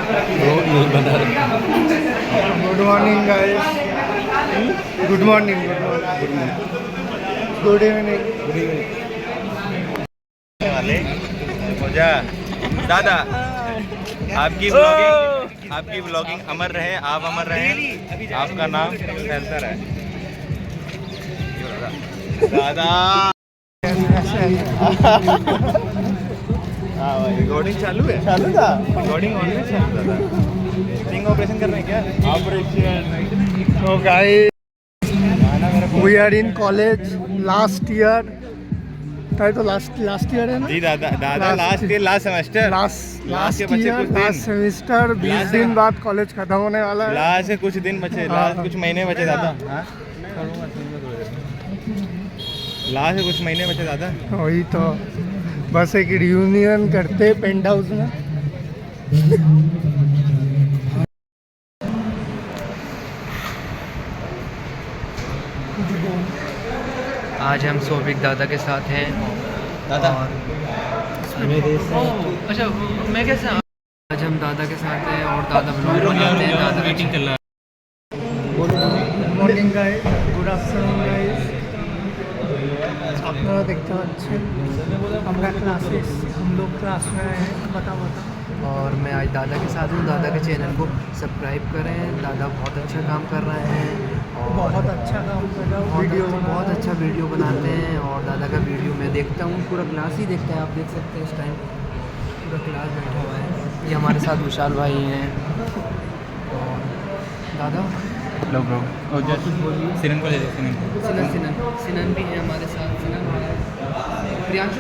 नहीं बना रहा। Good morning guys. Good morning, good evening. वाले मजा दादा, आपकी ब्लॉगिंग अमर रहे, आप अमर रहे, आपका नाम फैलता रहे दादा। हाँ भाई, रिकॉर्डिंग चालू है। चालू था रिकॉर्डिंग, ऑलवेज चालू था। स्टिंग ऑपरेशन कर रहे हैं क्या? ऑपरेशन। तो guys we are in college last year. तो लास्ट ईयर है ना जी दादा, लास्ट सेमेस्टर, लास्ट सेमेस्टर। 20 दिन बाद कॉलेज खत्म होने वाला है। लास्ट से कुछ दिन बचे, लास्ट कुछ महीने बचे दादा। लास्ट से कुछ महीने बचे दादा। वही तो, बस एक रियूनियन करते पेंट हाउस में। आज हम सौभिक दादा के साथ हैं दादा अच्छा मैं कैसे आज हम दादा के साथ हैं और दादा ब्लॉग बनाते हैं। दादा मीटिंग चल रहा है। Good morning guys, good afternoon guys. আপনারা দেখতে পাচ্ছেন আমরা क्लासेस, हम लोग क्लास में आए हैं। बताओ। और मैं आज दादा के साथ हूँ। दादा के चैनल को सब्सक्राइब करें। दादा बहुत अच्छा काम कर रहे हैं और बहुत अच्छा काम कर रहा हूँ। वीडियो बहुत अच्छा वीडियो बनाते हैं और दादा का वीडियो मैं देखता हूँ, पूरा क्लास ही देखता है। आप देख सकते हैं इस टाइम पूरा क्लास बैठा हुआ है। ये हमारे साथ विशाल भाई हैं और दादा लो ब्रो, सिनन को ले लो। सिनन भी है हमारे साथ। सिनन प्रियांशु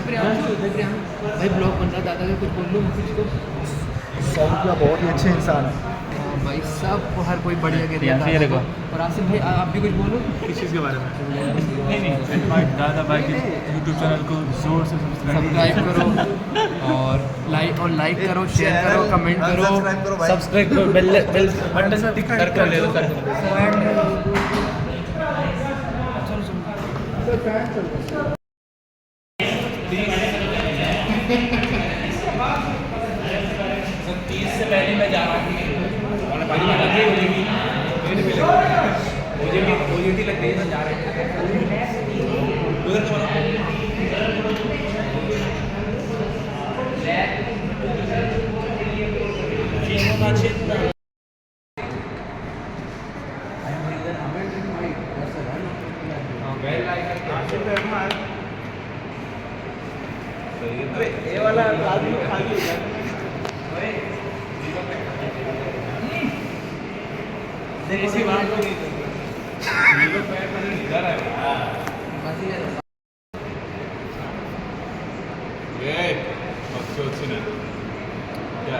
भाई ब्लॉग बन रहा है। दादा का कुछ बोल लो कुछ को। बहुत ही अच्छे इंसान है भाई, सब हर कोई बढ़िया कहते हैं दादा को। और आसिफ भाई आप भी कुछ बोलो किस चीज़ के बारे में? नहीं दादा भाई के यूट्यूब चैनल को जोर से सब्सक्राइब करो और लाइक करो, शेयर करो, कमेंट करो, सब्सक्राइब करो, बेल बटन कर ले लो कर। से पहले मैं जा रहा हूँ मुझे भी लग गई है, जा रहे हैं उधर ये वाला आदमी खाली इसी बात को नहीं इधर है ये अच्छी ना क्या